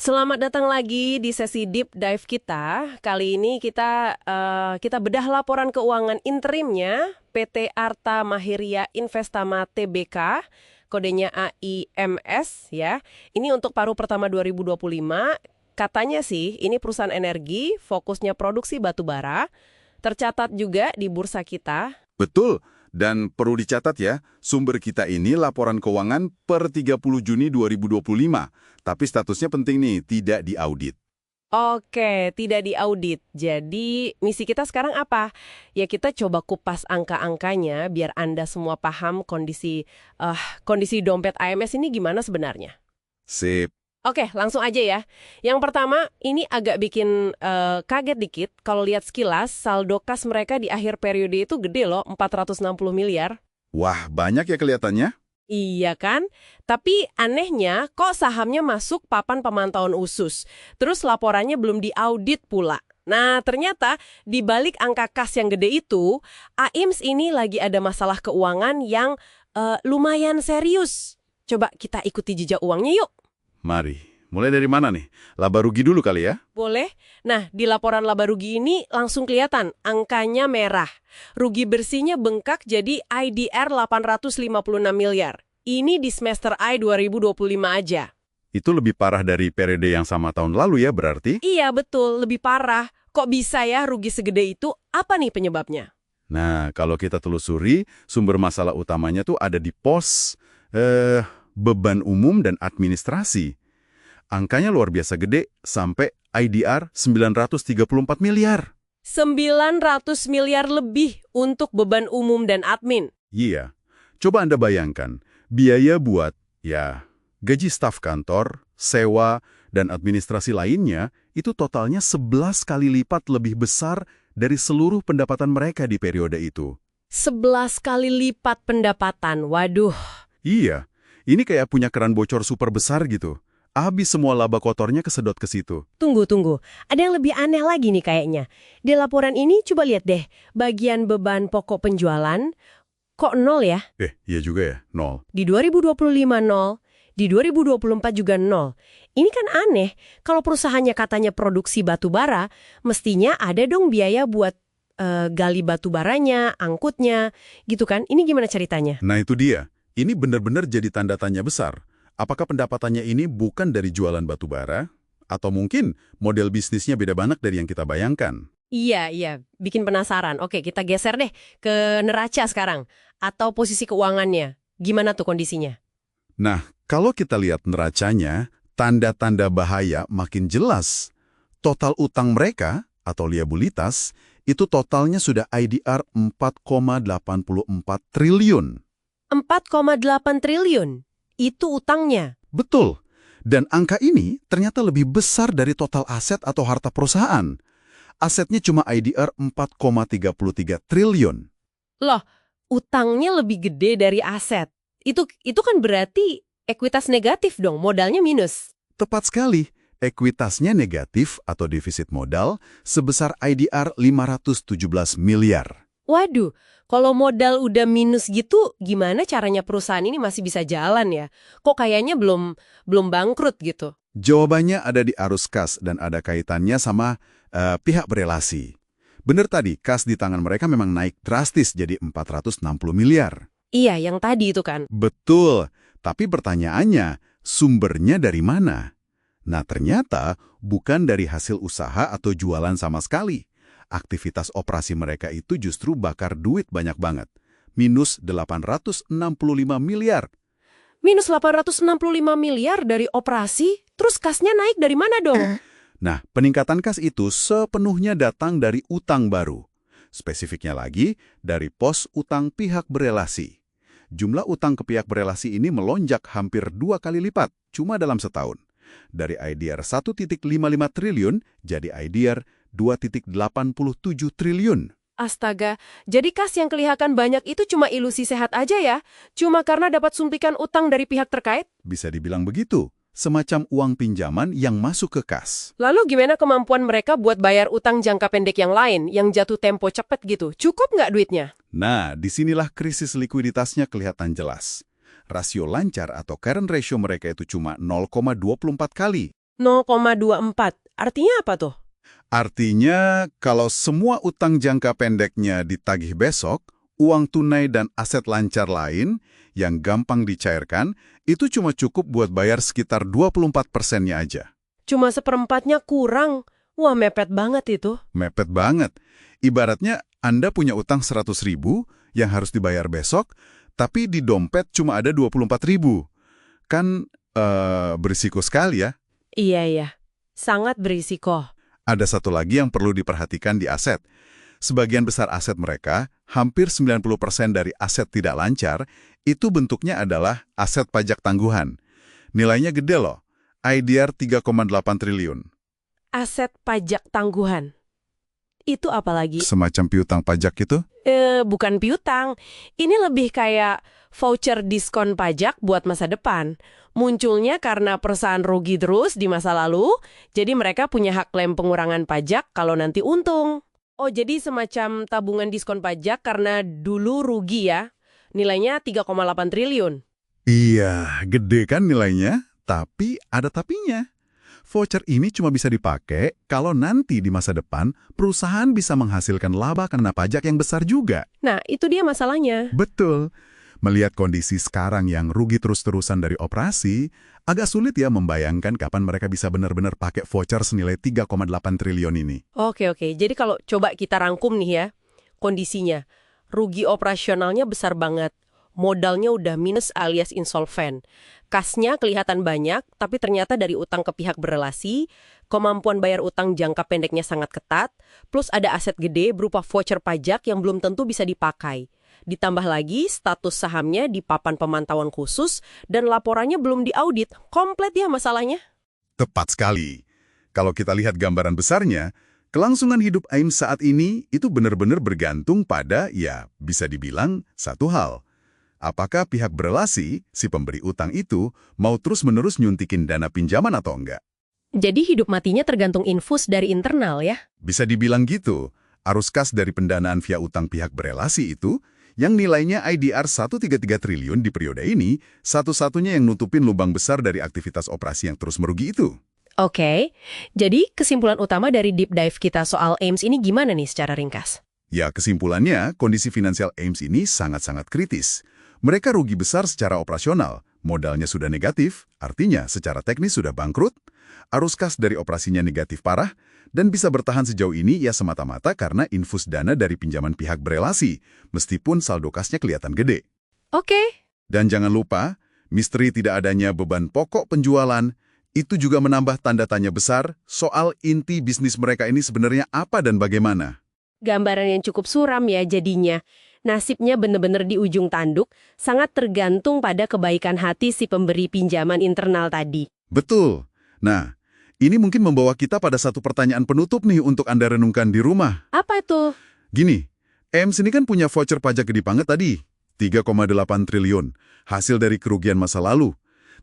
Selamat datang lagi di sesi deep dive kita. Kali ini kita bedah laporan keuangan interimnya PT Arta Mahiria Investama Tbk, kodenya AIMS ya. Ini untuk paruh pertama 2025. Katanya sih ini perusahaan energi, fokusnya produksi batu bara. Tercatat juga di bursa kita. Betul, dan perlu dicatat ya, sumber kita ini laporan keuangan per 30 Juni 2025. Tapi statusnya penting nih, tidak diaudit. Oke, tidak diaudit. Jadi, misi kita sekarang apa? Ya kita coba kupas angka-angkanya biar Anda semua paham kondisi dompet AMS ini gimana sebenarnya. Sip. Oke, langsung aja ya. Yang pertama, ini agak bikin kaget dikit. Kalau lihat sekilas, saldo kas mereka di akhir periode itu gede loh, 460 miliar. Wah, banyak ya kelihatannya. Iya kan? Tapi anehnya kok sahamnya masuk papan pemantauan usus. Terus laporannya belum diaudit pula. Nah, ternyata di balik angka kas yang gede itu, AIMS ini lagi ada masalah keuangan yang lumayan serius. Coba kita ikuti jejak uangnya yuk. Mari, mulai dari mana nih? Laba rugi dulu kali ya? Boleh. Nah, di laporan laba rugi ini langsung kelihatan angkanya merah. Rugi bersihnya bengkak jadi IDR 856 miliar. Ini di semester I 2025 aja. Itu lebih parah dari periode yang sama tahun lalu ya berarti? Iya, betul. Lebih parah. Kok bisa ya rugi segede itu? Apa nih penyebabnya? Nah, kalau kita telusuri, sumber masalah utamanya tuh ada di pos beban umum dan administrasi. Angkanya luar biasa gede, sampai IDR 934 miliar. 900 miliar lebih untuk beban umum dan admin. Iya. Coba Anda bayangkan, biaya buat, gaji staf kantor, sewa, dan administrasi lainnya, itu totalnya 11 kali lipat lebih besar dari seluruh pendapatan mereka di periode itu. 11 kali lipat pendapatan, waduh. Iya, ini kayak punya keran bocor super besar gitu. Habis semua laba kotornya kesedot ke situ. Tunggu. Ada yang lebih aneh lagi nih kayaknya. Di laporan ini coba lihat deh, bagian beban pokok penjualan, kok nol ya? Iya juga ya, nol. Di 2025 nol, di 2024 juga nol. Ini kan aneh, kalau perusahaannya katanya produksi batu bara, mestinya ada dong biaya buat gali batu baranya, angkutnya, gitu kan? Ini gimana ceritanya? Nah itu dia, ini benar-benar jadi tanda tanya besar. Apakah pendapatannya ini bukan dari jualan batu bara? Atau mungkin model bisnisnya beda banget dari yang kita bayangkan? Iya, bikin penasaran. Oke, kita geser deh ke neraca sekarang. Atau posisi keuangannya. Gimana tuh kondisinya? Nah, kalau kita lihat neracanya, tanda-tanda bahaya makin jelas. Total utang mereka, atau liabilitas, itu totalnya sudah IDR 4,84 triliun. 4,8 triliun? Itu utangnya? Betul. Dan angka ini ternyata lebih besar dari total aset atau harta perusahaan. Asetnya cuma IDR 4,33 triliun. Loh, utangnya lebih gede dari aset. Itu kan berarti ekuitas negatif dong, modalnya minus. Tepat sekali. Ekuitasnya negatif atau defisit modal sebesar IDR 517 miliar. Waduh, kalau modal udah minus gitu, gimana caranya perusahaan ini masih bisa jalan ya? Kok kayaknya belum bangkrut gitu? Jawabannya ada di arus kas dan ada kaitannya sama pihak berelasi. Bener tadi, kas di tangan mereka memang naik drastis jadi 460 miliar. Iya, yang tadi itu kan. Betul, tapi pertanyaannya, sumbernya dari mana? Nah, ternyata bukan dari hasil usaha atau jualan sama sekali. Aktivitas operasi mereka itu justru bakar duit banyak banget. Minus 865 miliar. Minus 865 miliar dari operasi? Terus kasnya naik dari mana dong? Nah, peningkatan kas itu sepenuhnya datang dari utang baru. Spesifiknya lagi, dari pos utang pihak berelasi. Jumlah utang ke pihak berelasi ini melonjak hampir 2 kali lipat, cuma dalam setahun. Dari IDR 1,55 triliun jadi IDR 2,87 triliun. Astaga, jadi kas yang kelihatan banyak itu cuma ilusi sehat aja ya? Cuma karena dapat suntikan utang dari pihak terkait? Bisa dibilang begitu. Semacam uang pinjaman yang masuk ke kas. Lalu gimana kemampuan mereka buat bayar utang jangka pendek yang lain, yang jatuh tempo cepet gitu? Cukup nggak duitnya? Nah, disinilah krisis likuiditasnya kelihatan jelas. Rasio lancar atau current ratio mereka itu cuma 0,24 kali. 0,24. Artinya apa tuh? Artinya, kalau semua utang jangka pendeknya ditagih besok, uang tunai dan aset lancar lain yang gampang dicairkan, itu cuma cukup buat bayar sekitar 24%-nya aja. Cuma seperempatnya kurang. Wah, mepet banget itu. Mepet banget. Ibaratnya Anda punya utang 100.000 yang harus dibayar besok, tapi di dompet cuma ada 24.000. Kan berisiko sekali ya. Iya, iya. Sangat berisiko. Ada satu lagi yang perlu diperhatikan di aset. Sebagian besar aset mereka, hampir 90% dari aset tidak lancar, itu bentuknya adalah aset pajak tangguhan. Nilainya gede loh, IDR 3,8 triliun. Aset pajak tangguhan. Itu apa lagi? Semacam piutang pajak itu? Bukan piutang. Ini lebih kayak voucher diskon pajak buat masa depan. Munculnya karena perusahaan rugi terus di masa lalu, jadi mereka punya hak klaim pengurangan pajak kalau nanti untung. Oh, jadi semacam tabungan diskon pajak karena dulu rugi ya. Nilainya 3,8 triliun. Iya, gede kan nilainya? Tapi ada tapinya. Voucher ini cuma bisa dipakai kalau nanti di masa depan perusahaan bisa menghasilkan laba karena pajak yang besar juga. Nah, itu dia masalahnya. Betul. Melihat kondisi sekarang yang rugi terus-terusan dari operasi, agak sulit ya membayangkan kapan mereka bisa benar-benar pakai voucher senilai 3,8 triliun ini. Oke. Jadi kalau coba kita rangkum nih ya, kondisinya. Rugi operasionalnya besar banget. Modalnya udah minus alias insolven. Kasnya kelihatan banyak, tapi ternyata dari utang ke pihak berelasi, kemampuan bayar utang jangka pendeknya sangat ketat, plus ada aset gede berupa voucher pajak yang belum tentu bisa dipakai. Ditambah lagi, status sahamnya di papan pemantauan khusus dan laporannya belum diaudit. Komplit ya masalahnya. Tepat sekali. Kalau kita lihat gambaran besarnya, kelangsungan hidup AIM saat ini itu benar-benar bergantung pada, ya bisa dibilang, satu hal. Apakah pihak berelasi, si pemberi utang itu, mau terus-menerus nyuntikin dana pinjaman atau enggak? Jadi hidup matinya tergantung infus dari internal ya? Bisa dibilang gitu. Arus kas dari pendanaan via utang pihak berelasi itu, yang nilainya IDR 133 triliun di periode ini, satu-satunya yang nutupin lubang besar dari aktivitas operasi yang terus merugi itu. Oke, jadi kesimpulan utama dari deep dive kita soal AIMS ini gimana nih secara ringkas? Ya, kesimpulannya, kondisi finansial AIMS ini sangat-sangat kritis. Mereka rugi besar secara operasional, modalnya sudah negatif, artinya secara teknis sudah bangkrut, arus kas dari operasinya negatif parah, dan bisa bertahan sejauh ini ya semata-mata karena infus dana dari pinjaman pihak berelasi, meskipun saldo kasnya kelihatan gede. Oke. Dan jangan lupa, misteri tidak adanya beban pokok penjualan, itu juga menambah tanda tanya besar soal inti bisnis mereka ini sebenarnya apa dan bagaimana. Gambaran yang cukup suram ya jadinya. Nasibnya benar-benar di ujung tanduk, sangat tergantung pada kebaikan hati si pemberi pinjaman internal tadi. Betul. Nah, ini mungkin membawa kita pada satu pertanyaan penutup nih untuk Anda renungkan di rumah. Apa itu? Gini, AIMS ini kan punya voucher pajak gede banget tadi, 3,8 triliun, hasil dari kerugian masa lalu.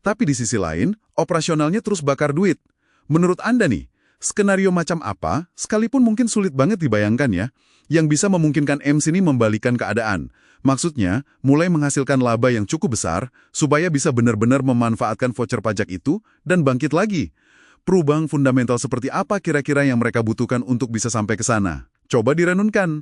Tapi di sisi lain, operasionalnya terus bakar duit. Menurut Anda nih, skenario macam apa, sekalipun mungkin sulit banget dibayangkan ya, yang bisa memungkinkan AIMS ini membalikan keadaan. Maksudnya, mulai menghasilkan laba yang cukup besar, supaya bisa benar-benar memanfaatkan voucher pajak itu dan bangkit lagi. Perubahan fundamental seperti apa kira-kira yang mereka butuhkan untuk bisa sampai ke sana? Coba direnungkan.